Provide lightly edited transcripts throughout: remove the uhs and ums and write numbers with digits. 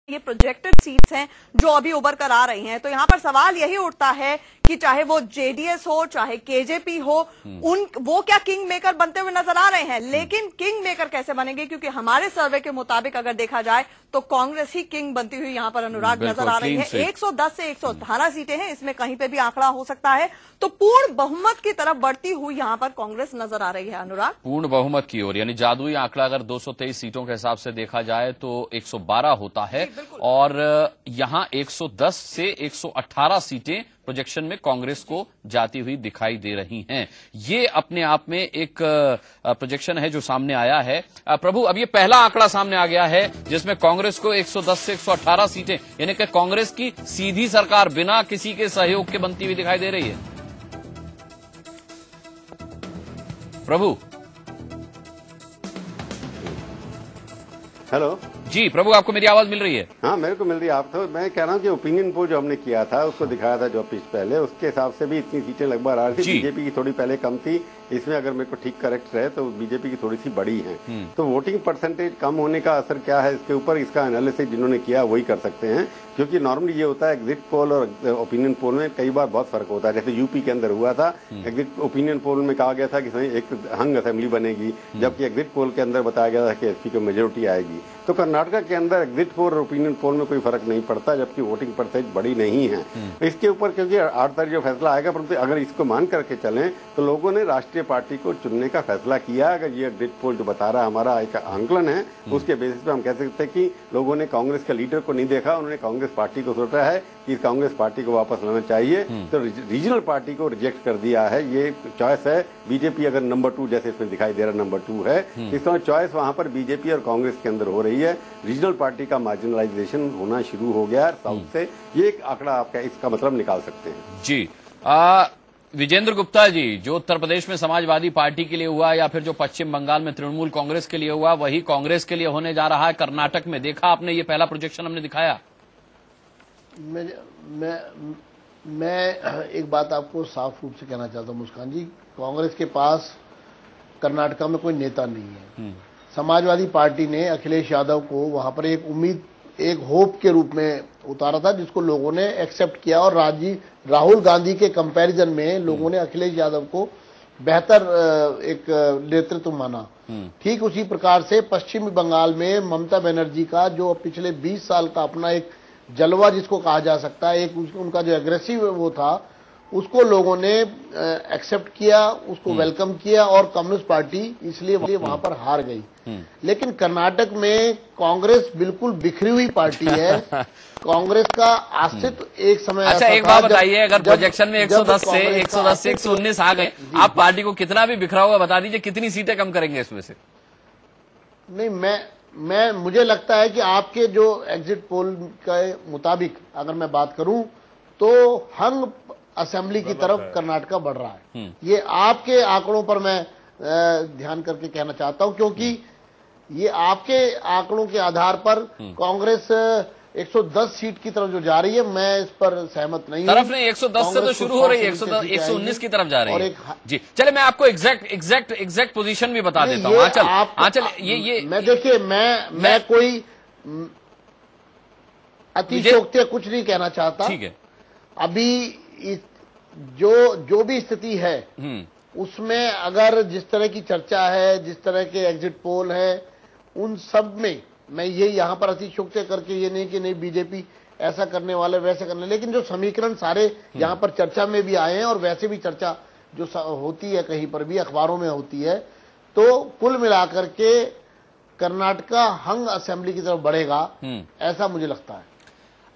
ये projected seats हैं जो अभी उभर कर आ रही हैं। तो यहां पर सवाल यही उठता है कि चाहे वो जेडीएस हो चाहे केजेपी हो, वो क्या किंग मेकर बनते हुए नजर आ रहे हैं। लेकिन किंग मेकर कैसे बनेंगे, क्योंकि हमारे सर्वे के मुताबिक अगर देखा जाए तो कांग्रेस ही किंग बनती हुई यहां पर अनुराग नजर आ रही है। 110 से 118 सीटें हैं, इसमें कहीं पे भी आंकड़ा हो सकता है। तो पूर्ण बहुमत की तरफ बढ़ती हुई यहां पर कांग्रेस नजर आ रही है। अनुराग, पूर्ण बहुमत की ओर, यानी जादुई आंकड़ा अगर 223 सीटों के हिसाब से देखा जाए तो 112 होता है और यहां 110 से 118 सीटें प्रोजेक्शन में कांग्रेस को जाती हुई दिखाई दे रही हैं। ये अपने आप में एक प्रोजेक्शन है जो सामने आया है। प्रभु, अब ये पहला आंकड़ा सामने आ गया है जिसमें कांग्रेस को 110 से 118 सीटें, यानी कि कांग्रेस की सीधी सरकार बिना किसी के सहयोग के बनती हुई दिखाई दे रही है। प्रभु, हेलो जी प्रभु, आपको मेरी आवाज मिल रही है? हाँ, मेरे को मिल रही है। आप तो मैं कह रहा हूँ कि ओपिनियन पोल जो हमने किया था उसको दिखाया था जो पिछ पहले, उसके हिसाब से भी इतनी सीटें लगभग आ रही थी। बीजेपी की थोड़ी पहले कम थी, इसमें अगर मेरे को ठीक करेक्ट रहे तो बीजेपी की थोड़ी सी बड़ी है। तो वोटिंग परसेंटेज कम होने का असर क्या है इसके ऊपर, इसका एनालिसिस जिन्होंने किया वही कर सकते हैं। क्योंकि नॉर्मली ये होता है एग्जिट पोल और ओपिनियन पोल में कई बार बहुत फर्क होता है। जैसे यूपी के अंदर हुआ था, एग्जिट ओपिनियन पोल में कहा गया था कि एक हंग असेंबली बनेगी, जबकि एग्जिट पोल के अंदर बताया गया था कि एसपी को मेजोरिटी आएगी। तो कर्नाटका के अंदर एग्जिट पोल और ओपिनियन पोल में कोई फर्क नहीं पड़ता, जबकि वोटिंग परसेंटेज बड़ी नहीं है। इसके ऊपर क्योंकि 8 तारीख जो फैसला आएगा, परंतु अगर इसको मान करके चलें तो लोगों ने राष्ट्रीय पार्टी को चुनने का फैसला किया। अगर ये एग्जिट पोल जो बता रहा है हमारा एक आंकलन है, उसके बेसिस पे हम कह सकते हैं कि लोगों ने कांग्रेस के लीडर को नहीं देखा, उन्होंने कांग्रेस पार्टी को सोचा है कि कांग्रेस पार्टी को वापस लाना चाहिए, तो रीजनल पार्टी को रिजेक्ट कर दिया है। ये चॉइस है। बीजेपी अगर नंबर 2 जैसे इसमें दिखाई दे रहा नंबर 2 है, इस समय चॉइस वहां पर बीजेपी और कांग्रेस के अंदर हो रही है। रीजनल पार्टी का मार्जिनलाइजेशन होना शुरू हो गया है साउथ से। ये एक आंकड़ा आपका इसका मतलब निकाल सकते हैं। जी, विजेंद्र गुप्ता जी, जो उत्तर प्रदेश में समाजवादी पार्टी के लिए हुआ या फिर जो पश्चिम बंगाल में तृणमूल कांग्रेस के लिए हुआ, वही कांग्रेस के लिए होने जा रहा है कर्नाटक में। देखा आपने, ये पहला प्रोजेक्शन हमने दिखाया। मैं एक बात आपको साफ रूप से कहना चाहता हूं मुस्कान जी, कांग्रेस के पास कर्नाटका में कोई नेता नहीं है। समाजवादी पार्टी ने अखिलेश यादव को वहां पर एक उम्मीद, एक होप के रूप में उतारा था, जिसको लोगों ने एक्सेप्ट किया और राहुल गांधी के कंपैरिजन में लोगों ने अखिलेश यादव को बेहतर एक नेतृत्व माना। ठीक उसी प्रकार से पश्चिम बंगाल में ममता बनर्जी का जो पिछले 20 साल का अपना एक जलवा जिसको कहा जा सकता है, एक उनका जो एग्रेसिव वो था, उसको लोगों ने एक्सेप्ट किया, उसको वेलकम किया और कम्युनिस्ट पार्टी इसलिए वहां पर हार गई। लेकिन कर्नाटक में कांग्रेस बिल्कुल बिखरी हुई पार्टी है। कांग्रेस का अस्तित्व एक समय अच्छा, एक बात बताइए, अगर प्रोजेक्शन में 110 से 119 आ गए, आप पार्टी को कितना भी बिखरा हुआ बता दीजिए, कितनी सीटें कम करेंगे इसमें से? नहीं, मुझे लगता है कि आपके जो एग्जिट पोल के मुताबिक अगर मैं बात करूं तो हंग असेंबली की तरफ कर्नाटका बढ़ रहा है। ये आपके आंकड़ों पर मैं ध्यान करके कहना चाहता हूं, क्योंकि ये आपके आंकड़ों के आधार पर कांग्रेस 110 सीट की तरफ जो जा रही है, मैं इस पर सहमत नहीं हूं। तरफ नहीं, 110 से तो शुरू हो रही है, 119 की तरफ जा रही है। जी, चले मैं आपको एग्जैक्ट पोजीशन भी बता देता हूँ। आंचल, ये मैं देखिए, मैं कोई अतिशयोक्ति कुछ नहीं कहना चाहता। ठीक है, अभी जो भी स्थिति है उसमें अगर जिस तरह की चर्चा है, जिस तरह के एग्जिट पोल है, उन सब में मैं ये यहाँ पर अतिशयोक्ति करके ये नहीं कि नहीं बीजेपी ऐसा करने वाले वैसे करने, लेकिन जो समीकरण सारे यहाँ पर चर्चा में भी आए हैं और वैसे भी चर्चा जो होती है कहीं पर भी अखबारों में होती है, तो कुल मिलाकर के कर्नाटका हंग असेंबली की तरफ बढ़ेगा, ऐसा मुझे लगता है।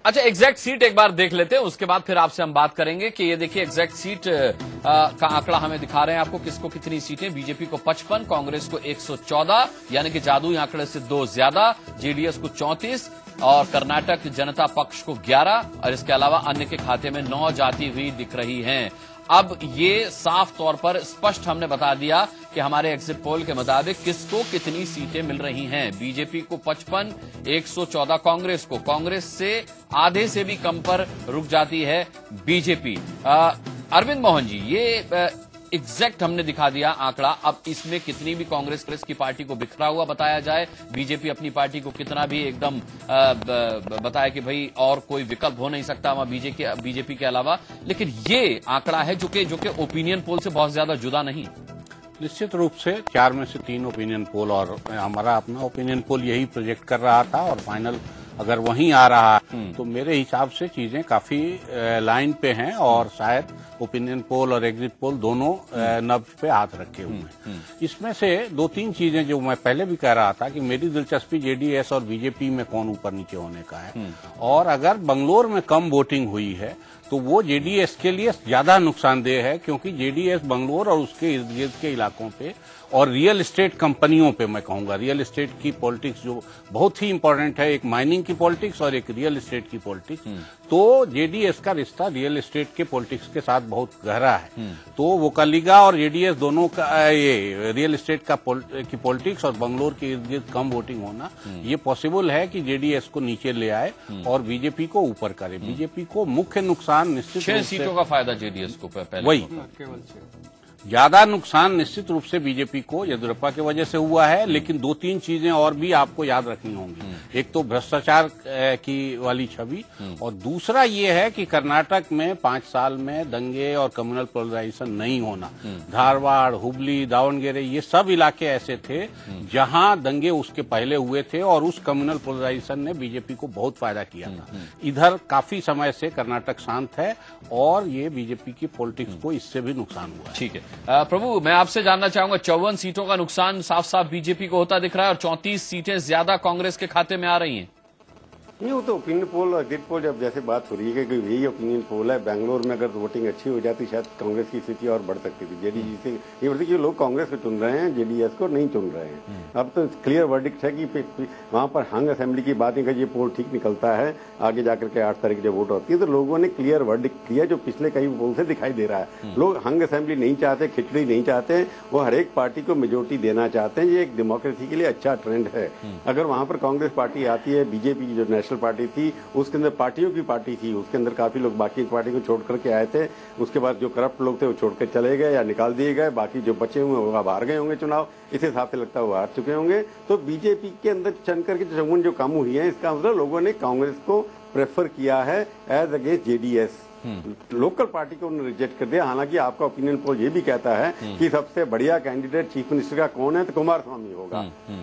अच्छा, एग्जैक्ट सीट एक बार देख लेते हैं, उसके बाद फिर आपसे हम बात करेंगे कि ये देखिए एग्जैक्ट सीट का आंकड़ा हमें दिखा रहे हैं आपको, किसको कितनी सीटें। बीजेपी को 55, कांग्रेस को 114, यानी कि जादुई आंकड़े से 2 ज्यादा, जेडीएस को 34 और कर्नाटक जनता पक्ष को 11 और इसके अलावा अन्य के खाते में 9 जाती हुई दिख रही हैं। अब ये साफ तौर पर स्पष्ट हमने बता दिया कि हमारे एग्जिट पोल के मुताबिक किसको कितनी सीटें मिल रही हैं। बीजेपी को 55, 114 कांग्रेस को, कांग्रेस से आधे से भी कम पर रुक जाती है बीजेपी। अरविंद मोहन जी, ये एग्जैक्ट हमने दिखा दिया आंकड़ा। अब इसमें कितनी भी कांग्रेस की पार्टी को बिखरा हुआ बताया जाए, बीजेपी अपनी पार्टी को कितना भी एकदम बताया कि भाई और कोई विकल्प हो नहीं सकता वहां बीजेपी के अलावा, लेकिन ये आंकड़ा है जो कि ओपिनियन पोल से बहुत ज्यादा जुदा नहीं। निश्चित रूप से 4 में से 3 ओपिनियन पोल और हमारा अपना ओपिनियन पोल यही प्रोजेक्ट कर रहा था, और फाइनल अगर वहीं आ रहा तो मेरे हिसाब से चीजें काफी लाइन पे हैं, और शायद ओपिनियन पोल और एग्जिट पोल दोनों नब्ज पे हाथ रखे हुए हैं। इसमें से 2-3 चीजें जो मैं पहले भी कह रहा था कि मेरी दिलचस्पी जेडीएस और बीजेपी में कौन ऊपर नीचे होने का है, और अगर बंगलोर में कम वोटिंग हुई है तो वो जेडीएस के लिए ज्यादा नुकसानदेह है, क्योंकि जेडीएस बंगलोर और उसके इर्द गिर्द के इलाकों पे और रियल एस्टेट कंपनियों पे, मैं कहूंगा रियल एस्टेट की पॉलिटिक्स जो बहुत ही इंपॉर्टेंट है, एक माइनिंग की पॉलिटिक्स और एक रियल एस्टेट की पॉलिटिक्स, तो जेडीएस का रिश्ता रियल एस्टेट के पॉलिटिक्स के साथ बहुत गहरा है। तो वोकलिगा और जेडीएस दोनों का ये रियल एस्टेट की पॉलिटिक्स और बंगलोर के इर्द गिर्द कम वोटिंग होना, ये पॉसिबल है कि जेडीएस को नीचे ले आए और बीजेपी को ऊपर करे। बीजेपी को मुख्य नुकसान निश्चित 6 सीटों का फायदा जेडीएस को पहले, वही ज्यादा नुकसान निश्चित रूप से बीजेपी को येदियुरप्पा की वजह से हुआ है, लेकिन 2-3 चीजें और भी आपको याद रखनी होंगी। एक तो भ्रष्टाचार की वाली छवि, और दूसरा ये है कि कर्नाटक में 5 साल में दंगे और कम्युनल पोलराइजेशन नहीं होना। धारवाड़, हुबली, दावणगेरे ये सब इलाके ऐसे थे जहां दंगे उसके पहले हुए थे, और उस कम्युनल पोलराइजेशन ने बीजेपी को बहुत फायदा किया था। इधर काफी समय से कर्नाटक शांत है, और ये बीजेपी की पॉलिटिक्स को इससे भी नुकसान हुआ है। ठीक है प्रभु, मैं आपसे जानना चाहूंगा, 54 सीटों का नुकसान साफ साफ बीजेपी को होता दिख रहा है और 34 सीटें ज्यादा कांग्रेस के खाते में आ रही हैं। नहीं, वो तो ओपिनियन पोल और एग्जिट पोल जब जैसे बात हो रही है कि यही ओपिनियन पोल है। बेंगलोर में अगर वोटिंग अच्छी हो जाती शायद कांग्रेस की स्थिति और बढ़ सकती थी। जेडीएस से ये बढ़ती कि लोग कांग्रेस को चुन रहे हैं, जेडीएस को नहीं चुन रहे हैं। अब तो क्लियर वर्डिक्ट है कि वहां पर हंग असेंबली की बात नहीं, ये पोल ठीक निकलता है। आगे जाकर के 8 तारीख जब वोट होती है तो लोगों ने क्लियर वर्डिक्ट दिया, जो पिछले कई पोल से दिखाई दे रहा है। लोग हंग असेंबली नहीं चाहते, खिचड़ी नहीं चाहते, वो हर एक पार्टी को मेजोरिटी देना चाहते हैं। ये एक डेमोक्रेसी के लिए अच्छा ट्रेंड है। अगर वहां पर कांग्रेस पार्टी आती है, बीजेपी की जो नेशनल पार्टी थी उसके अंदर पार्टियों की पार्टी थी, उसके अंदर काफी लोग बाकी पार्टी को छोड़ करके आए थे। उसके बाद जो करप्ट लोग थे वो छोड़ कर चले गए या निकाल दिए गए, बाकी जो बचे हुए वो अब हार गए होंगे चुनाव, इस हिसाब से लगता है वो हार चुके होंगे। तो बीजेपी के अंदर चन करके चौगुन जो कम हुई है, इसका मतलब लोगों ने कांग्रेस को प्रेफर किया है as against JDS. Local party को उन्होंने रिजेक्ट कर दिया। हालांकि आपका ओपिनियन पोल ये भी कहता है कि सबसे बढ़िया कैंडिडेट चीफ मिनिस्टर का कौन है, तो कुमारस्वामी होगा,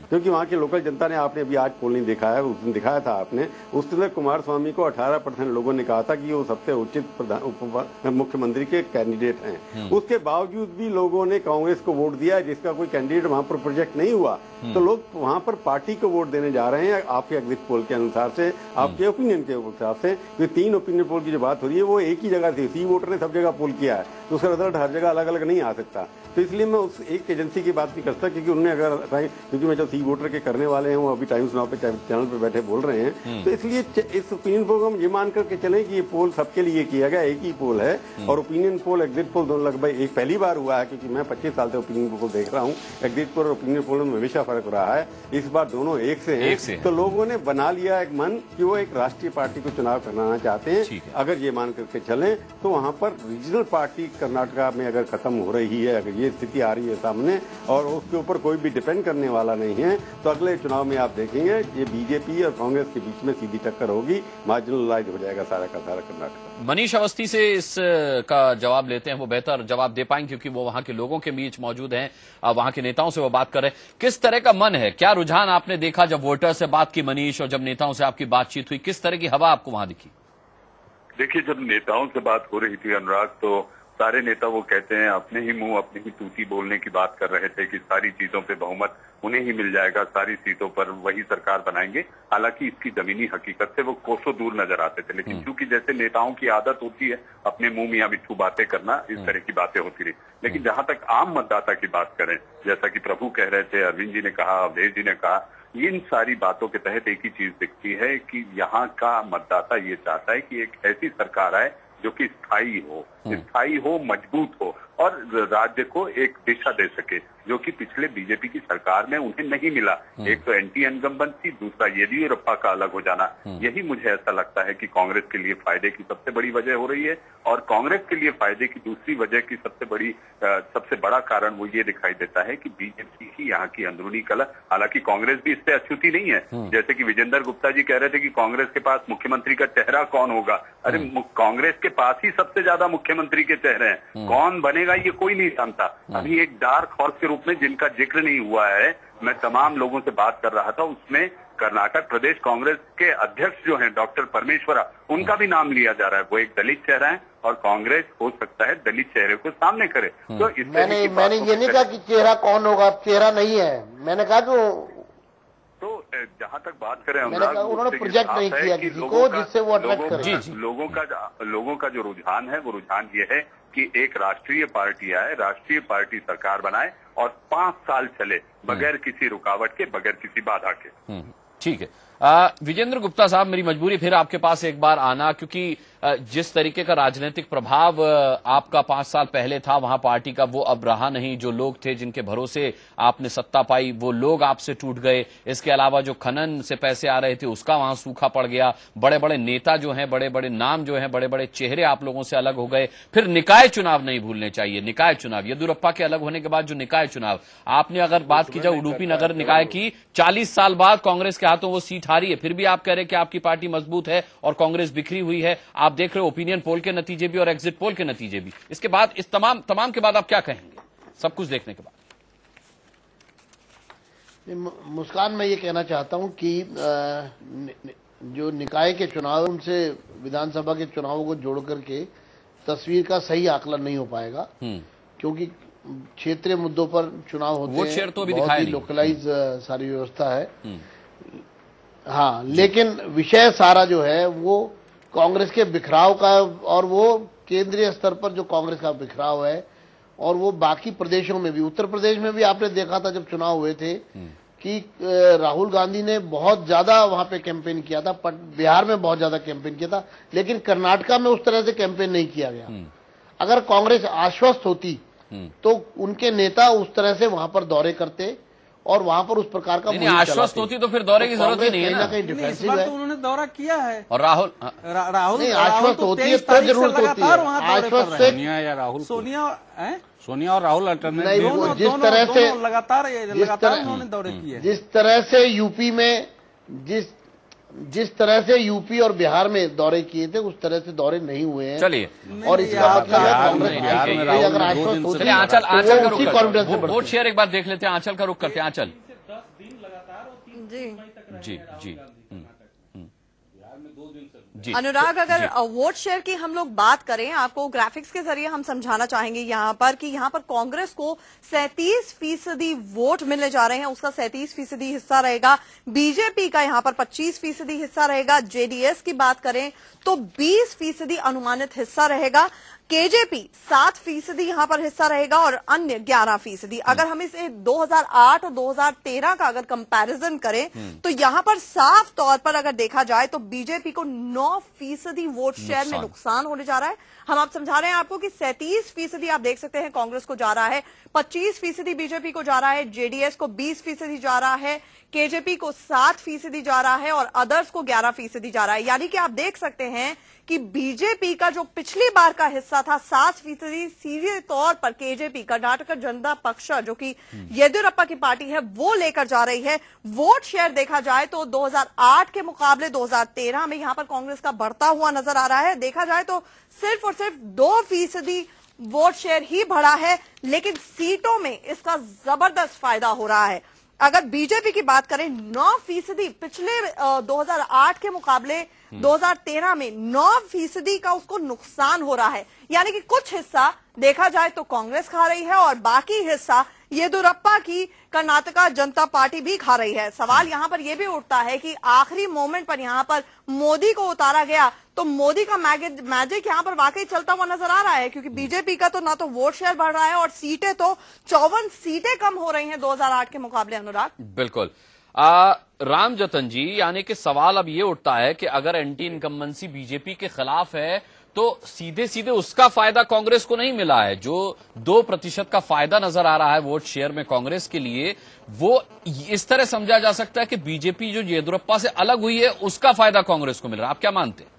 क्योंकि वहां की लोकल जनता ने, आपने अभी आज पोल नहीं देखा है, उस दिन दिखाया था आपने, उस दिन कुमारस्वामी को 18% लोगों ने कहा था कि वो सबसे उचित मुख्यमंत्री के कैंडिडेट हैं। उसके बावजूद भी लोगों ने कांग्रेस को वोट दिया, जिसका कोई कैंडिडेट वहां पर प्रोजेक्ट नहीं हुआ। तो लोग वहां पर पार्टी को वोट देने जा रहे हैं आपके एग्जिट पोल के अनुसार से, आपके ओपिनियन के हिसाब से। 3 ओपिनियन पोल की जो बात हो रही है वो एक ही जगह थी, सी वोटर ने सब जगह पोल किया है, तो उसका रिजल्ट हर जगह अलग अलग नहीं आ सकता। तो इसलिए मैं उस एक एजेंसी की बात नहीं करता, क्योंकि उन्होंने अगर, क्योंकि मैं जो सी वोटर के करने वाले हैं वो अभी टाइम्स नाउ पे चैनल पे बैठे बोल रहे हैं, तो इसलिए इस ओपिनियन पोल को हम ये मान करके चलें कि ये पोल सबके लिए किया गया, एक ही पोल है। और ओपिनियन पोल एग्जिट पोल दोनों लगभग एक पहली बार हुआ है, क्योंकि मैं 25 साल से ओपिनियन पोल देख रहा हूँ। एग्जिट पोल और ओपिनियन पोल में हमेशा फर्क रहा है, इस बार दोनों एक से हैं। तो लोगों ने बना लिया एक मन कि वो एक राष्ट्रीय पार्टी को चुनाव कराना चाहते हैं। अगर ये मान करके चलें तो वहां पर रीजनल पार्टी कर्नाटका में अगर खत्म हो रही है, अगर ये स्थिति आ रही है सामने और उसके ऊपर कोई भी डिपेंड करने वाला नहीं है, तो अगले चुनाव में आप देखेंगे ये बीजेपी और कांग्रेस के बीच में सीधी टक्कर होगी, मार्जिनलाइज हो जाएगा सारा का सारा कर्नाटक। मनीष अवस्थी से इस का जवाब लेते हैं, वो बेहतर जवाब दे पाएंगे क्योंकि वो वहां के लोगों के बीच मौजूद हैं, वहां के नेताओं से वो बात कर रहे हैं। किस तरह का मन है, क्या रुझान आपने देखा जब वोटर से बात की मनीष, और जब नेताओं से आपकी बातचीत हुई, किस तरह की हवा आपको वहां दिखी? देखिए, जब नेताओं से बात हो रही थी अनुराग, तो सारे नेता वो कहते हैं अपने ही मुंह अपनी ही तूती बोलने की बात कर रहे थे कि सारी चीजों पे बहुमत उन्हें ही मिल जाएगा, सारी सीटों पर वही सरकार बनाएंगे। हालांकि इसकी जमीनी हकीकत से वो कोसों दूर नजर आते थे, लेकिन क्योंकि जैसे नेताओं की आदत होती है अपने मुंह मियां मिट्ठू बातें करना, इस तरह की बातें होती रही। लेकिन जहां तक आम मतदाता की बात करें, जैसा कि प्रभु कह रहे थे, अरविंद जी ने कहा, अवधेश जी ने कहा, इन सारी बातों के तहत एक ही चीज दिखती है कि यहाँ का मतदाता ये चाहता है कि एक ऐसी सरकार आए जो कि स्थायी हो, मजबूत हो, और राज्य को एक दिशा दे सके, जो कि पिछले बीजेपी की सरकार में उन्हें नहीं मिला। एक तो एंटी इनकम्बेंसी, दूसरा येदियुरप्पा का अलग हो जाना। यही मुझे ऐसा लगता है कि कांग्रेस के लिए फायदे की सबसे बड़ी वजह हो रही है। और कांग्रेस के लिए फायदे की दूसरी वजह की सबसे बड़ा कारण वो ये दिखाई देता है कि बीजेपी ही यहाँ की अंदरूनी कलह, हालांकि कांग्रेस भी इससे अछूती नहीं है। जैसे कि विजेंद्र गुप्ता जी कह रहे थे कि कांग्रेस के पास मुख्यमंत्री का चेहरा कौन होगा। अरे कांग्रेस के पास ही सबसे ज्यादा मुख्यमंत्री के चेहरे हैं, कौन बनेगा ये कोई नहीं जानता। अभी एक डार्क हॉर्स के रूप में जिनका जिक्र नहीं हुआ है, मैं तमाम लोगों से बात कर रहा था, उसमें कर्नाटक प्रदेश कांग्रेस के अध्यक्ष जो हैं डॉक्टर परमेश्वरा, उनका भी नाम लिया जा रहा है। वो एक दलित चेहरा है और कांग्रेस हो सकता है दलित चेहरे को सामने करे। तो मैंने ये नहीं कहा कि चेहरा कौन होगा, चेहरा नहीं है। मैंने कहा तो जहां तक बात करें उन्होंने प्रोजेक्ट नहीं किया किसी को जिससे वो अट्रैक्ट करे। लोगों का जो रुझान है वो रुझान ये है कि एक राष्ट्रीय पार्टी आए, राष्ट्रीय पार्टी सरकार बनाए और 5 साल चले बगैर किसी रुकावट के, बगैर किसी बाधा के। ठीक है। विजेंद्र गुप्ता साहब, मेरी मजबूरी फिर आपके पास एक बार आना, क्योंकि जिस तरीके का राजनीतिक प्रभाव आपका 5 साल पहले था वहां पार्टी का, वो अब रहा नहीं। जो लोग थे जिनके भरोसे आपने सत्ता पाई, वो लोग आपसे टूट गए। इसके अलावा जो खनन से पैसे आ रहे थे उसका वहां सूखा पड़ गया। बड़े बड़े नेता जो हैं, बड़े बड़े नाम जो हैं, बड़े बड़े चेहरे आप लोगों से अलग हो गए। फिर निकाय चुनाव नहीं भूलने चाहिए, निकाय चुनाव। येदियुरप्पा के अलग होने के बाद जो निकाय चुनाव, आपने अगर बात की जाए उडुपी नगर निकाय की, 40 साल बाद कांग्रेस के हाथों वो सीट हारी है, फिर भी आप कह रहे हैं कि आपकी पार्टी मजबूत है और कांग्रेस बिखरी हुई है। आप देख रहे हो ओपिनियन पोल के नतीजे भी और एग्जिट पोल के नतीजे भी। इसके बाद, इस तमाम के बाद आप क्या कहेंगे, सब कुछ देखने के बाद? मुस्कान, मैं ये कहना चाहता हूं कि जो निकाय के चुनाव, उनसे विधानसभा के चुनावों को जोड़ करके तस्वीर का सही आकलन नहीं हो पाएगा, क्योंकि क्षेत्रीय मुद्दों पर चुनाव होते हैं। शेयर तो भी बहुत ही लोकलाइज सारी व्यवस्था है। हाँ, लेकिन विषय सारा जो है वो कांग्रेस के बिखराव का, और वो केंद्रीय स्तर पर जो कांग्रेस का बिखराव है, और वो बाकी प्रदेशों में भी, उत्तर प्रदेश में भी आपने देखा था जब चुनाव हुए थे कि राहुल गांधी ने बहुत ज्यादा वहां पे कैंपेन किया था, बिहार में बहुत ज्यादा कैंपेन किया था, लेकिन कर्नाटका में उस तरह से कैंपेन नहीं किया गया। अगर कांग्रेस आश्वस्त होती तो उनके नेता उस तरह से वहां पर दौरे करते और वहां पर उस प्रकार का आश्वस्त होती तो फिर दौरे की जरूरत ही नहीं है ना। कहीं डिफेंसिव है। तो उन्होंने दौरा किया है। और राहुल आश्वस्त होती है तो जरूरत होती है। आश्वस्त से सोनिया या राहुल, सोनिया और राहुल अल्टरनेट नहीं, वो जिस तरह से लगातार उन्होंने दौरे किए, जिस तरह से यूपी में जिस तरह से यूपी और बिहार में दौरे किए थे, उस तरह से दौरे नहीं हुए हैं। चलिए, और इसका मतलब है कांग्रेस अगर आश्वस्त होती है, आंचल का रुख, वोट शेयर एक बार देख लेते हैं। आंचल का रुख करते हैं। आंचल जी जी जी। अनुराग, अगर वोट शेयर की हम लोग बात करें, आपको ग्राफिक्स के जरिए हम समझाना चाहेंगे यहाँ पर कि यहाँ पर कांग्रेस को 37% वोट मिलने जा रहे हैं, उसका 37% हिस्सा रहेगा। बीजेपी का यहाँ पर 25% हिस्सा रहेगा। जेडीएस की बात करें तो 20% अनुमानित हिस्सा रहेगा। केजेपी 7% यहाँ पर हिस्सा रहेगा और अन्य 11%। अगर हम इसे 2008 और 2013 का अगर कंपैरिजन करें तो यहाँ पर साफ तौर पर अगर देखा जाए तो बीजेपी को 9% वोट शेयर में नुकसान होने जा रहा है। हम आप समझा रहे हैं आपको कि 37% आप देख सकते हैं कांग्रेस को जा रहा है, 25% बीजेपी को जा रहा है, जेडीएस को 20% जा रहा है, केजेपी को 7% जा रहा है और अदर्स को 11% जा रहा है। यानी कि आप देख सकते हैं कि बीजेपी का जो पिछली बार का हिस्सा था 7%, सीधे तौर पर केजेपी, कर्नाटक जनता पक्ष, जो कि येदियुरप्पा की पार्टी है, वो लेकर जा रही है। वोट शेयर देखा जाए तो 2008 के मुकाबले 2013 में यहां पर कांग्रेस का बढ़ता हुआ नजर आ रहा है। देखा जाए तो सिर्फ और सिर्फ 2% वोट शेयर ही बढ़ा है, लेकिन सीटों में इसका जबरदस्त फायदा हो रहा है। अगर बीजेपी की बात करें, 9% पिछले 2008 के मुकाबले 2013 में 9% का उसको नुकसान हो रहा है। यानी कि कुछ हिस्सा देखा जाए तो कांग्रेस खा रही है और बाकी हिस्सा येदियुरप्पा की कर्नाटका जनता पार्टी भी खा रही है। सवाल यहां पर यह भी उठता है कि आखिरी मोमेंट पर यहां पर मोदी को उतारा गया तो मोदी का मैजिक यहां पर वाकई चलता हुआ नजर आ रहा है, क्योंकि बीजेपी का तो ना तो वोट शेयर बढ़ रहा है और सीटें तो 54 सीटें कम हो रही हैं 2008 के मुकाबले। अनुराग, बिल्कुल। राम जतन जी, यानी कि सवाल अब ये उठता है कि अगर एंटी इनकम्बेंसी बीजेपी के खिलाफ है तो सीधे सीधे उसका फायदा कांग्रेस को नहीं मिला है। जो 2% का फायदा नजर आ रहा है वोट शेयर में कांग्रेस के लिए, वो इस तरह समझा जा सकता है कि बीजेपी जो येदियुरप्पा से अलग हुई है उसका फायदा कांग्रेस को मिल रहा है। आप क्या मानते हैं?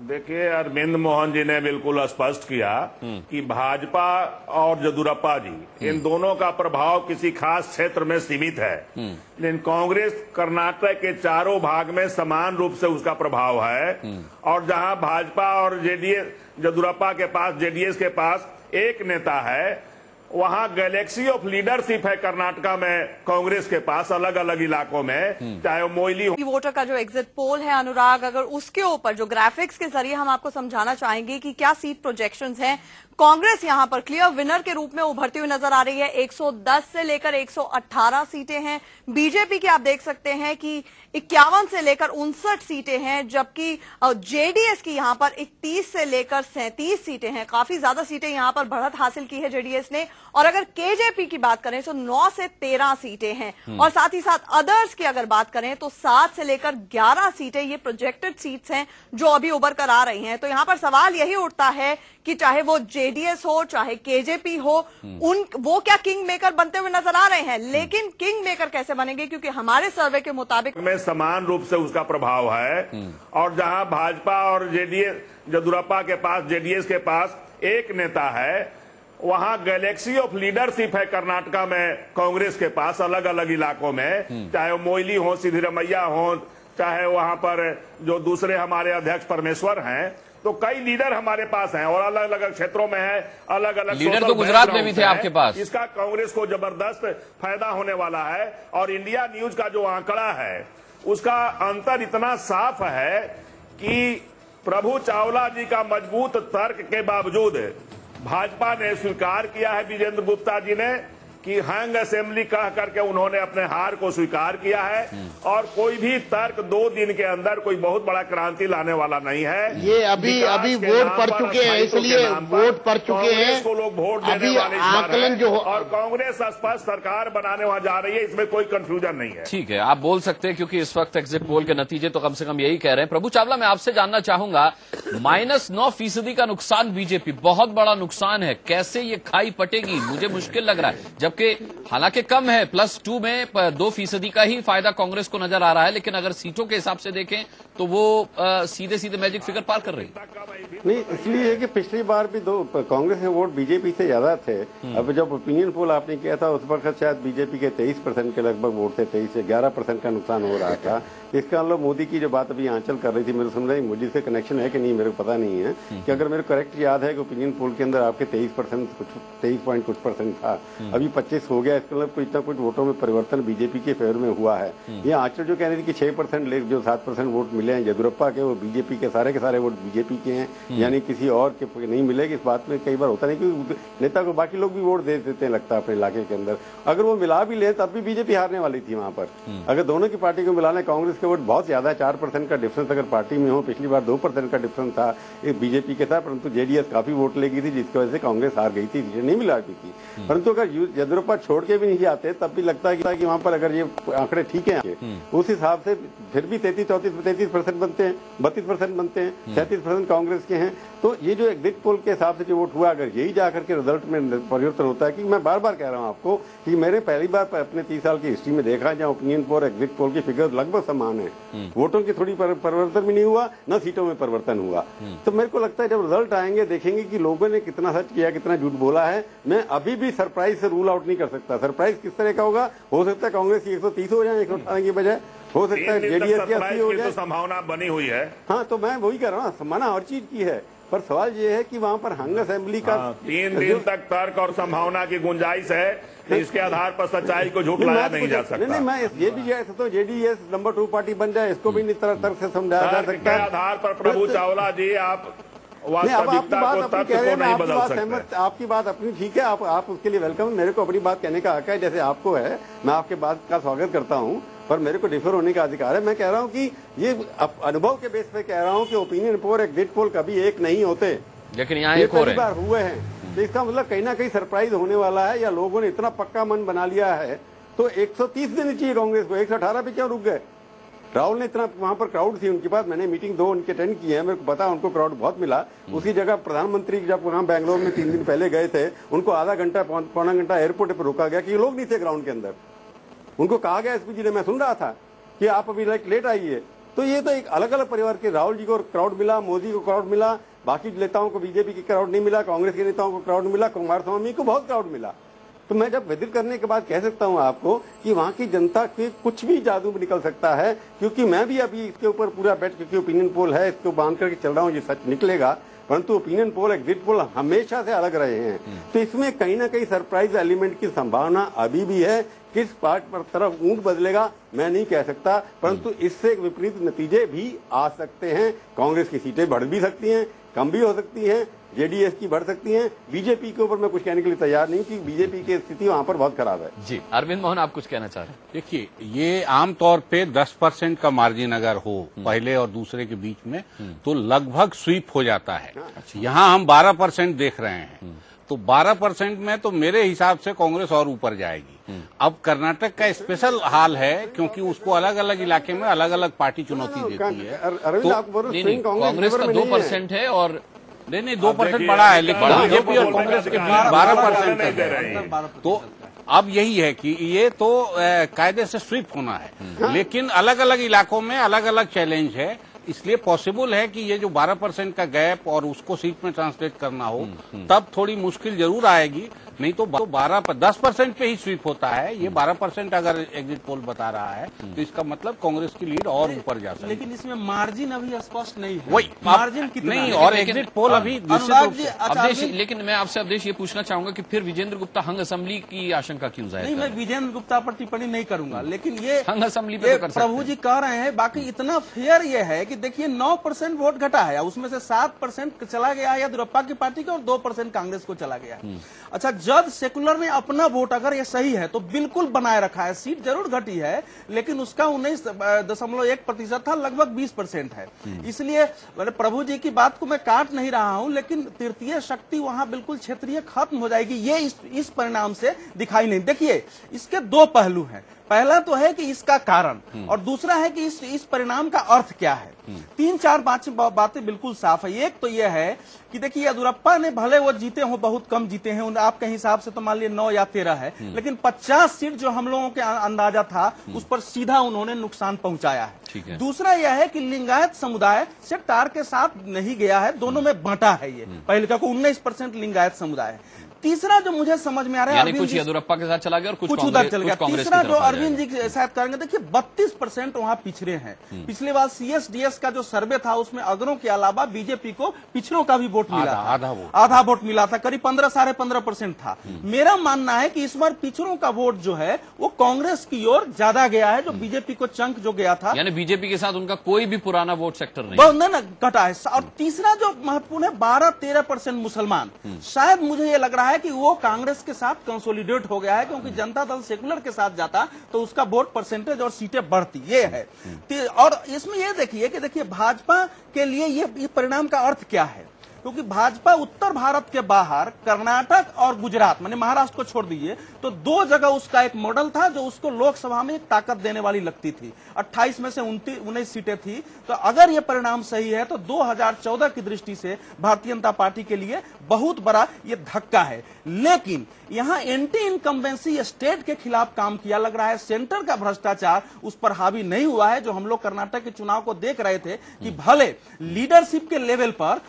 देखिए, अरविंद मोहन जी ने बिल्कुल स्पष्ट किया कि भाजपा और येदियुरप्पा जी, इन दोनों का प्रभाव किसी खास क्षेत्र में सीमित है, लेकिन कांग्रेस कर्नाटक के चारों भाग में समान रूप से उसका प्रभाव है। और जहां भाजपा और जेडीएस, येदियुरप्पा के पास, जेडीएस के पास एक नेता है, वहां गैलेक्सी ऑफ लीडरशिप है कर्नाटका में कांग्रेस के पास अलग अलग इलाकों में, चाहे वो मोइली हो। वोटर का जो एग्जिट पोल है अनुराग, अगर उसके ऊपर जो ग्राफिक्स के जरिए हम आपको समझाना चाहेंगे कि क्या सीट प्रोजेक्शंस हैं, कांग्रेस यहां पर क्लियर विनर के रूप में उभरती हुई नजर आ रही है। 110 से लेकर 118 सीटें हैं। बीजेपी की आप देख सकते हैं कि 51 से लेकर 59 सीटें हैं, जबकि जेडीएस की यहां पर 31 से लेकर 37 सीटें हैं। काफी ज्यादा सीटें यहां पर बढ़त हासिल की है जेडीएस ने। और अगर केजेपी की बात करें तो 9 से 13 सीटें हैं। और साथ ही साथ अदर्स की अगर बात करें तो 7 से लेकर 11 सीटें ये प्रोजेक्टेड सीट्स हैं जो अभी उभर कर आ रही हैं। तो यहां पर सवाल यही उठता है कि चाहे वो जेडीएस हो, चाहे केजेपी हो, वो क्या किंग मेकर बनते हुए नजर आ रहे हैं। लेकिन किंग मेकर कैसे बनेंगे, क्योंकि हमारे सर्वे के मुताबिक में समान रूप से उसका प्रभाव है। और जहां भाजपा और जेडीएस, येदियुरप्पा के पास, जेडीएस के पास एक नेता है, वहां गैलेक्सी ऑफ लीडरशिप है कर्नाटका में कांग्रेस के पास अलग अलग इलाकों में, चाहे वो मोइली हो, सिद्धिरमैया हो, चाहे वहां पर जो दूसरे हमारे अध्यक्ष परमेश्वर हैं। तो कई लीडर हमारे पास हैं और अलग अलग क्षेत्रों में है, अलग अलग लीडर तो गुजरात में भी थे आपके पास। इसका कांग्रेस को जबरदस्त फायदा होने वाला है। और इंडिया न्यूज का जो आंकड़ा है उसका अंतर इतना साफ है कि प्रभु चावला जी का मजबूत तर्क के बावजूद भाजपा ने स्वीकार किया है, विजेंद्र गुप्ता जी ने, कि हैंग असेंबली कह करके उन्होंने अपने हार को स्वीकार किया है। और कोई भी तर्क 2 दिन के अंदर कोई बहुत बड़ा क्रांति लाने वाला नहीं है। ये अभी वोट पड़ चुके हैं, इसलिए वोट पड़ चुके हैं को लोग वोट देने वाले आकलन जो और कांग्रेस स्पष्ट सरकार बनाने वहां जा रही है, इसमें कोई कंफ्यूजन नहीं है। ठीक है, आप बोल सकते हैं, क्योंकि इस वक्त एग्जिट पोल के नतीजे तो कम से कम यही कह रहे हैं। प्रभु चावला, मैं आपसे जानना चाहूंगा, -9% का नुकसान बीजेपी, बहुत बड़ा नुकसान है। कैसे ये खाई पटेगी, मुझे मुश्किल लग रहा है। जबकि हालांकि कम है, +2 में 2% का ही फायदा कांग्रेस को नजर आ रहा है, लेकिन अगर सीटों के हिसाब से देखें तो वो सीधे सीधे मैजिक फिगर पार कर रही है। नहीं, इसलिए है कि पिछली बार भी कांग्रेस के वोट बीजेपी से ज्यादा थे। अब जब ओपिनियन पोल आपने किया था उस पर शायद बीजेपी के 23% के लगभग वोट थे, 23 से 11% का नुकसान हो रहा था। इसका मतलब मोदी की जो बात अभी आंचल कर रही थी, मेरे समझ रही मोदी से कनेक्शन है कि नहीं मेरे को पता नहीं है, कि अगर मेरे करेक्ट याद है कि ओपिनियन पोल के अंदर आपके 23% कुछ 23 था, अभी 25 हो गया। इसका मतलब कोई इतना कुछ वोटों में परिवर्तन बीजेपी के फेवर में हुआ है। ये आंचल जो कह रही थी कि 6% जो 7% वोट मिले हैं येदियुरप्पा के, वो बीजेपी के सारे वोट बीजेपी के हैं, यानी किसी और के नहीं मिलेगी। इस बात में कई बार होता नहीं, क्योंकि नेता को बाकी लोग भी वोट दे देते हैं लगता है अपने इलाके के अंदर। अगर वो मिला भी ले तब भी बीजेपी हारने वाली थी वहां पर। अगर दोनों की पार्टी को मिलाने, कांग्रेस के वोट बहुत ज्यादा, 4% का डिफरेंस अगर पार्टी में हो, पिछली बार 2% का डिफरेंस था बीजेपी के साथ, परंतु जेडीएस काफी वोट ले गई थी, जिसकी वजह से कांग्रेस हार गई थी, नहीं मिला रही थी। परंतु अगर येदियुरप्पा छोड़ के भी नहीं आते तब भी लगता है कि वहां पर अगर ये आंकड़े ठीक है उस हिसाब से फिर भी 33% बनते हैं, 32% बनते हैं, 37% कांग्रेस के हैं। तो ये जो एग्जिट पोल के हिसाब से जो वोट हुआ, अगर यही जाकर के रिजल्ट में परिवर्तन होता है, कि मैं बार बार कह रहा हूं आपको कि मैंने पहली बार अपने 30 साल की हिस्ट्री में देखा जहां ओपिनियन पोल एग्जिट पोल की फिगर लगभग समान है, वोटों की थोड़ी परिवर्तन भी नहीं हुआ, न सीटों में परिवर्तन हुआ। तो मेरे को लगता है जब रिजल्ट आएंगे देखेंगे कि लोगों ने कितना सच किया, कितना झूठ बोला है। मैं अभी भी सरप्राइज से रूल आउट नहीं कर सकता। सरप्राइज किस तरह का होगा, हो सकता है कांग्रेस की 130 हो जाए 118 की बजाय, हो सकता है जेडीएस की 80 हो जाए, संभावना बनी हुई है। हाँ, तो मैं वही कह रहा हूँ, संभावना हर चीज की है, पर सवाल ये है कि वहाँ पर हंग असेंबली का 3 दिन तक तर्क और संभावना की गुंजाइश है। इसके आधार पर सच्चाई को झूठ लाया नहीं जा सकता। नहीं, मैं ये भी कह सकता हूँ जेडीएस नंबर 2 पार्टी बन जाए, इसको भी इस तरह तर्क से समझाया जा सकता है। आधार पर प्रभु चावला जी, आप वास्तविकता को, तथ्य को नहीं बदल सकते। आपकी बात अपनी ठीक है, आप उसके लिए वेलकम। मेरे को अपनी बात कहने का हक है, जैसे आपको है, मैं आपके बात का स्वागत करता हूँ, पर मेरे को डिफर होने का अधिकार है। मैं कह रहा हूँ कि ये अनुभव के बेस पे कह रहा हूँ कि ओपिनियन पोल, एग्जिट पोल कभी एक नहीं होते, लेकिन यहाँ एक हो रहे बार हुए हैं। तो इसका मतलब कहीं ना कहीं सरप्राइज होने वाला है, या लोगों ने इतना पक्का मन बना लिया है तो 130 देनी चाहिए कांग्रेस को, 118 पे क्यों रुक गए? राहुल ने इतना, वहां पर क्राउड थी उनके पास, मैंने मीटिंग 2 उनके अटेंड की है, मेरे को पता उनको क्राउड बहुत मिला। उसी जगह प्रधानमंत्री जब वहां बैंगलोर में 3 दिन पहले गए थे, उनको आधा घंटा पौना घंटा एयरपोर्ट पर रोका गया कि ये लोग नहीं थे ग्राउंड के अंदर। उनको कहा गया एसपी जी ने, मैं सुन रहा था कि आप अभी लेट आइए। तो ये तो एक अलग अलग परिवार के, राहुल जी को क्राउड मिला, मोदी को क्राउड मिला, बाकी नेताओं को बीजेपी की क्राउड नहीं मिला, कांग्रेस के नेताओं को क्राउड मिला, कुमारस्वामी को बहुत क्राउड मिला। तो मैं जब विजिट करने के बाद कह सकता हूं आपको कि वहां की जनता के कुछ भी जादू में निकल सकता है, क्योंकि मैं भी अभी इसके ऊपर पूरा बैठ, क्योंकि ओपिनियन पोल है, इसको बांध करके चल रहा हूं, ये सच निकलेगा, परंतु ओपिनियन पोल, एग्जिट पोल हमेशा से अलग रहे हैं। तो इसमें कहीं ना कहीं सरप्राइज एलिमेंट की संभावना अभी भी है। किस पार्ट पर तरफ ऊंट बदलेगा मैं नहीं कह सकता, परंतु इससे विपरीत नतीजे भी आ सकते हैं। कांग्रेस की सीटें बढ़ भी सकती हैं, कम भी हो सकती हैं, जेडीएस की बढ़ सकती हैं। बीजेपी के ऊपर मैं कुछ कहने के लिए तैयार नहीं, क्योंकि बीजेपी की स्थिति वहां पर बहुत खराब है। जी अरविंद मोहन, आप कुछ कहना चाह रहे हैं? देखिए, ये आमतौर पे 10% का मार्जिन अगर हो पहले और दूसरे के बीच में, तो लगभग स्वीप हो जाता है। यहाँ हम 12% देख रहे हैं, तो 12% में तो मेरे हिसाब से कांग्रेस और ऊपर जाएगी। अब कर्नाटक का स्पेशल हाल है, क्योंकि उसको अलग अलग इलाके में अलग अलग पार्टी चुनौती देती है। अरविंद, आप बोल रहे हैं कांग्रेस का 2% है और नहीं 2% बड़ा है, लेकिन बीजेपी और कांग्रेस के बीच 12% है। तो अब यही है कि ये तो कायदे से स्वीप होना है, लेकिन अलग अलग इलाकों में अलग अलग चैलेंज है। इसलिए पॉसिबल है कि ये जो 12% का गैप और उसको सीट में ट्रांसलेट करना हो, तब थोड़ी मुश्किल जरूर आएगी। नहीं तो 10% पे ही स्वीप होता है। ये 12% अगर एग्जिट पोल बता रहा है, तो इसका मतलब कांग्रेस की लीड और ऊपर जा सकती है। लेकिन इसमें मार्जिन अभी स्पष्ट नहीं है। वही मार्जिन कितना नहीं, है? और एग्जिट पोल अभी अवधेश, लेकिन मैं आपसे अवधेश ये पूछना चाहूंगा कि फिर विजेंद्र गुप्ता हंग असेंबली की आशंका क्यों जाहिर नहीं, मैं विजेंद्र गुप्ता पर टिप्पणी नहीं करूंगा, लेकिन ये हंग असेंबली पे तो कर सकते हैं। प्रभु जी कह रहे हैं। बाकी इतना फेयर ये है कि देखिए 9% वोट घटा है, उसमें से 7% चला गया है येदियुरप्पा की पार्टी के और 2% कांग्रेस को चला गया है। अच्छा, जज सेकुलर ने अपना वोट अगर ये सही है तो बिल्कुल बनाए रखा है। सीट जरूर घटी है, लेकिन उसका 19.1% था, लगभग 20% है। इसलिए प्रभु जी की बात को मैं काट नहीं रहा हूं, लेकिन तृतीय शक्ति वहां बिल्कुल क्षेत्रीय खत्म हो जाएगी, ये इस परिणाम से दिखाई नहीं। देखिए, इसके 2 पहलू हैं। पहला तो है कि इसका कारण, और दूसरा है कि इस परिणाम का अर्थ क्या है। 3-4 बातें बिल्कुल साफ है। एक तो यह है कि देखिए, येदियुरप्पा ने भले वो जीते हो, बहुत कम जीते हैं, आपके हिसाब से तो मान लीजिए 9 या 13 है, लेकिन 50 सीट जो हम लोगों के अंदाजा था, उस पर सीधा उन्होंने नुकसान पहुंचाया है। दूसरा यह है कि लिंगायत समुदाय से टार के साथ नहीं गया है, दोनों में बांटा है। ये पहले का 19% लिंगायत समुदाय है। तीसरा जो मुझे समझ में आ रहा है, यानी कुछ येदियुरप्पा के साथ चला गया और कुछ उधर चल गया। तीसरा जो अरविंद जी शायद करेंगे, देखिए 32% वहां पिछड़े हैं। पिछले बार CSDS का जो सर्वे था, उसमें अगरों के अलावा बीजेपी को पिछड़ों का भी वोट मिला था, आधा वोट मिला था, करीब 15-15.5% था। मेरा मानना है कि इस बार पिछड़ों का वोट जो है वो कांग्रेस की ओर ज्यादा गया है, जो बीजेपी को चंक जो गया था। यानी बीजेपी के साथ उनका कोई भी पुराना वोट सेक्टर नहीं घटा है। और तीसरा जो महत्वपूर्ण है, 12-13% मुसलमान। शायद मुझे ये लग रहा है कि वो कांग्रेस के साथ कंसोलिडेट हो गया है, क्योंकि जनता दल सेकुलर के साथ जाता तो उसका वोट परसेंटेज और सीटें बढ़ती। ये है। और इसमें ये देखिए भाजपा के लिए ये परिणाम का अर्थ क्या है, क्योंकि भाजपा उत्तर भारत के बाहर कर्नाटक और गुजरात, माने महाराष्ट्र को छोड़ दीजिए, तो 2 जगह उसका एक मॉडल था जो उसको लोकसभा में एक ताकत देने वाली लगती थी। 28 में से 19 सीटें थी। तो अगर यह परिणाम सही है तो 2014 की दृष्टि से भारतीय जनता पार्टी के लिए बहुत बड़ा ये धक्का है। लेकिन यहां एंटी इनकम्बेंसी स्टेट के खिलाफ काम किया, लग रहा है सेंटर का भ्रष्टाचार उस पर हावी नहीं हुआ है। जो हम लोग कर्नाटक के चुनाव को देख रहे थे कि भले लीडरशिप के लेवल पर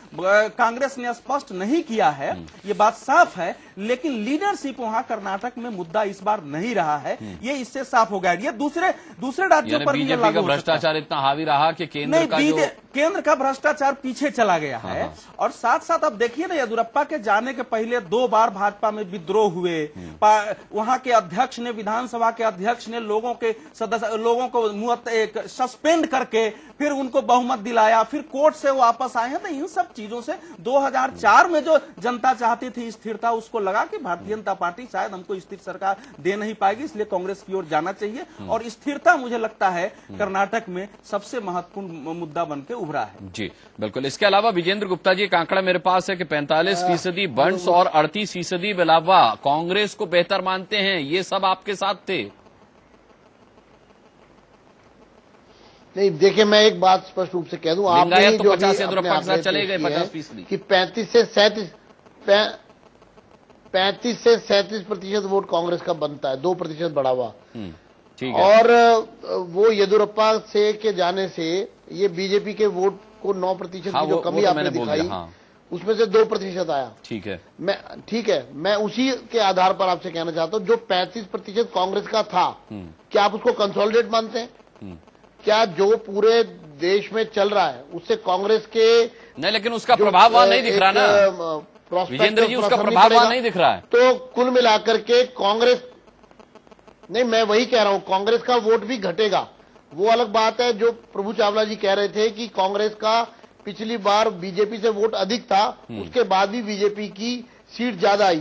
कांग्रेस ने स्पष्ट नहीं किया है, ये बात साफ है, लेकिन लीडरशिप वहां कर्नाटक में मुद्दा इस बार नहीं रहा है, ये इससे साफ हो गया। ये दूसरे राज्यों पर बीजेपी का भ्रष्टाचार इतना हावी रहा कि केंद्र का भ्रष्टाचार पीछे चला गया है। और साथ साथ अब देखिए ना, येदियुरप्पा के जाने के पहले 2 बार भाजपा में विद्रोह हुए। वहां के अध्यक्ष ने, विधानसभा के अध्यक्ष ने लोगों को सस्पेंड करके फिर उनको बहुमत दिलाया, फिर कोर्ट से वापस आए हैं। तो इन सब चीजों से 2004 में जो जनता चाहती थी स्थिरता, उसको लगा कि भारतीय जनता पार्टी शायद हमको स्थिर सरकार दे नहीं पाएगी, इसलिए कांग्रेस की ओर जाना चाहिए। और स्थिरता मुझे लगता है कर्नाटक में सबसे महत्वपूर्ण मुद्दा बनकर उभरा है। जी बिल्कुल। इसके अलावा विजेंद्र गुप्ता जी, एक आंकड़ा मेरे पास है कि 45% बंट्स और 38% बिलावा कांग्रेस को बेहतर मानते हैं। ये सब आपके साथ थे? नहीं, देखिए मैं एक बात स्पष्ट रूप से कह दूं, आपने तो जो 50 येदुरप्पा के साथ चले गए 50% कि 35 से 37% वोट कांग्रेस का बनता है, 2% बढ़ा हुआ। ठीक है। और वो येदुरप्पा से के जाने से ये बीजेपी के वोट को 9% की जो कमी आपने दिखाई, उसमें से 2% आया। ठीक है, मैं उसी के आधार पर आपसे कहना चाहता हूं, जो 35% कांग्रेस का था, क्या आप उसको कंसोलिडेट मानते हैं? क्या जो पूरे देश में चल रहा है उससे कांग्रेस के नहीं, लेकिन उसका प्रभाव वहां नहीं दिख रहा ना विजेंद्र जी, उसका प्रभाव वहां नहीं दिख रहा है। तो कुल मिलाकर के कांग्रेस, नहीं मैं वही कह रहा हूं, कांग्रेस का वोट भी घटेगा। वो अलग बात है जो प्रभु चावला जी कह रहे थे कि कांग्रेस का पिछली बार बीजेपी से वोट अधिक था, उसके बाद भी बीजेपी की सीट ज्यादा आई।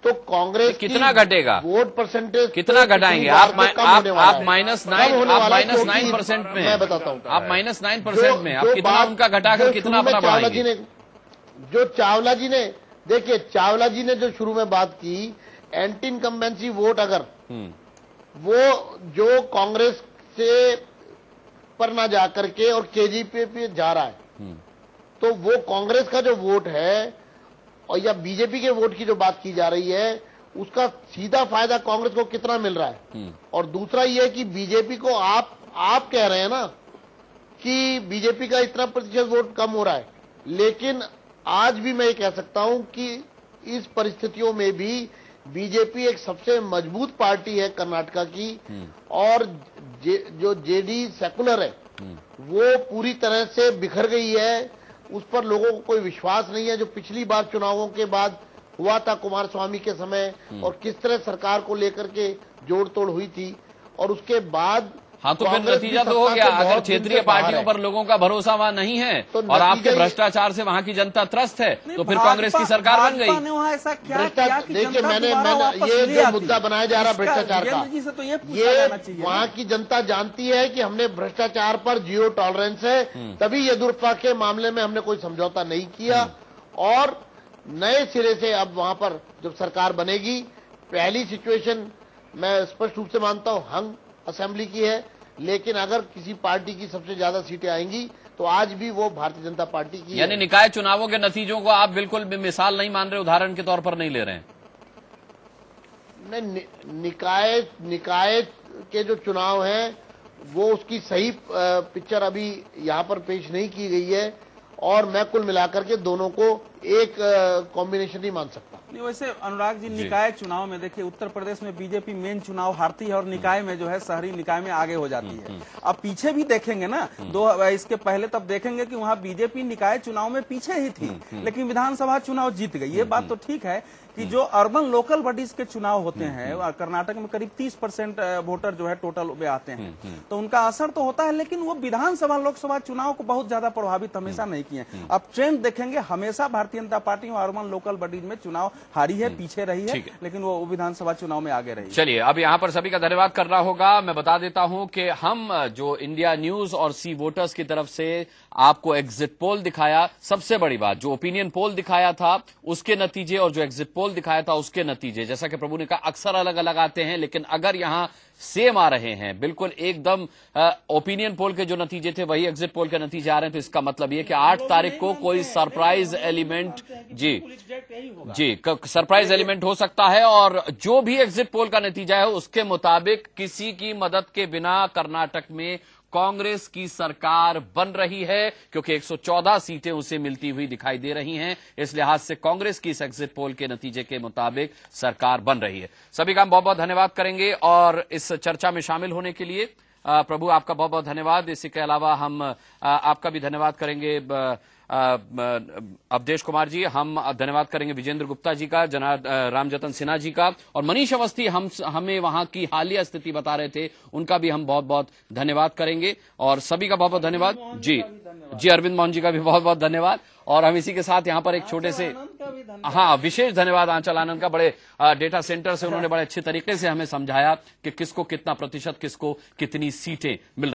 तो कांग्रेस कितना घटेगा वोट परसेंटेज, कितना घटाएंगे आप? -9% में, मैं बताता हूँ, आप -9% में, आप कितना उनका घटाकर कितना अपना बढ़ाएंगे? जो चावला जी ने, देखिए चावला जी ने जो शुरू में बात की, एंटी इनकम्बेंसी वोट, अगर वो जो कांग्रेस से पर ना जाकर के और केजेपी पे जा रहा है, तो वो कांग्रेस का जो वोट है और या बीजेपी के वोट की जो बात की जा रही है, उसका सीधा फायदा कांग्रेस को कितना मिल रहा है। और दूसरा ये है कि बीजेपी को आप कह रहे हैं ना कि बीजेपी का इतना प्रतिशत वोट कम हो रहा है, लेकिन आज भी मैं ये कह सकता हूं कि इस परिस्थितियों में भी बीजेपी एक सबसे मजबूत पार्टी है कर्नाटका की, और जो जेडी सेकुलर है वो पूरी तरह से बिखर गई है। उस पर लोगों को कोई विश्वास नहीं है, जो पिछली बार चुनावों के बाद हुआ था कुमारस्वामी के समय, और किस तरह सरकार को लेकर के जोड़ तोड़ हुई थी, और उसके बाद हाँ, तो फिर नतीजा तो हो गया। अगर क्षेत्रीय पार्टियों पर लोगों का भरोसा वहां नहीं है और आपके भ्रष्टाचार से वहां की जनता त्रस्त है, तो फिर कांग्रेस की सरकार बन गई। ऐसा क्या? देखिए मैंने ये जो मुद्दा बनाया जा रहा है भ्रष्टाचार का, ये वहां की जनता जानती है कि हमने भ्रष्टाचार पर जीरो टॉलरेंस है, तभी येदुरप्पा के मामले में हमने कोई समझौता नहीं किया। और नए सिरे से अब वहां पर जब सरकार बनेगी, पहली सिचुएशन मैं स्पष्ट रूप से मानता हूं हंग असेंबली की है, लेकिन अगर किसी पार्टी की सबसे ज्यादा सीटें आएंगी तो आज भी वो भारतीय जनता पार्टी की। यानी निकाय चुनावों के नतीजों को आप बिल्कुल भी मिसाल नहीं मान रहे, उदाहरण के तौर पर नहीं ले रहे हैं? निकाय के जो चुनाव हैं वो उसकी सही पिक्चर अभी यहाँ पर पेश नहीं की गई है, और मैं कुल मिलाकर के दोनों को एक कॉम्बिनेशन नहीं मान सकता। नहीं, वैसे अनुराग जी निकाय चुनाव में देखिए उत्तर प्रदेश में बीजेपी मेन चुनाव हारती है और निकाय में जो है शहरी निकाय में आगे हो जाती है। अब पीछे भी देखेंगे ना, इसके पहले तब देखेंगे कि वहां बीजेपी निकाय चुनाव में पीछे ही थी, लेकिन विधानसभा चुनाव जीत गई। ये बात तो ठीक है कि जो अर्बन लोकल बॉडीज के चुनाव होते हैं, कर्नाटक में करीब 30% वोटर जो है टोटल में आते हैं, तो उनका असर तो होता है, लेकिन वो विधानसभा लोकसभा चुनाव को बहुत ज्यादा प्रभावित हमेशा नहीं किए। अब ट्रेंड देखेंगे, हमेशा Bharatiya Janata party urban local bodies में चुनाव हारी है, पीछे रही है, लेकिन वो विधानसभा चुनाव में आगे रही। चलिए, अब यहाँ पर सभी का धन्यवाद करना होगा। मैं बता देता हूं कि हम जो इंडिया न्यूज और सी वोटर्स की तरफ से आपको एग्जिट पोल दिखाया, सबसे बड़ी बात जो ओपिनियन पोल दिखाया था उसके नतीजे और जो एग्जिट पोल दिखाया था उसके नतीजे, जैसा कि प्रभु ने कहा अक्सर अलग अलग आते हैं, लेकिन अगर यहां सेम आ रहे हैं, बिल्कुल एकदम ओपिनियन पोल के जो नतीजे थे वही एग्जिट पोल के नतीजे आ रहे हैं, तो इसका मतलब यह कि 8 तारीख को कोई सरप्राइज एलिमेंट सरप्राइज एलिमेंट हो सकता है, और जो भी एग्जिट पोल का नतीजा है उसके मुताबिक किसी की मदद के बिना कर्नाटक में कांग्रेस की सरकार बन रही है, क्योंकि 114 सीटें उसे मिलती हुई दिखाई दे रही हैं। इस लिहाज से कांग्रेस की इस एग्जिट पोल के नतीजे के मुताबिक सरकार बन रही है। सभी का हम बहुत बहुत धन्यवाद करेंगे, और इस चर्चा में शामिल होने के लिए प्रभु आपका बहुत बहुत धन्यवाद। इसी के अलावा हम आपका भी धन्यवाद करेंगे अवधेश कुमार जी, हम धन्यवाद करेंगे विजेंद्र गुप्ता जी का, रामजतन सिन्हा जी का, और मनीष अवस्थी हमें वहां की हालिया स्थिति बता रहे थे, उनका भी हम बहुत बहुत धन्यवाद करेंगे, और सभी का बहुत बहुत धन्यवाद जी। अरविंद मोहन जी का भी बहुत बहुत धन्यवाद। और हम इसी के साथ यहाँ पर एक छोटे से विशेष धन्यवाद आंचल आनंद का, बड़े डेटा सेंटर से उन्होंने बड़े अच्छे तरीके से हमें समझाया कि किसको कितना प्रतिशत, किसको कितनी सीटें मिल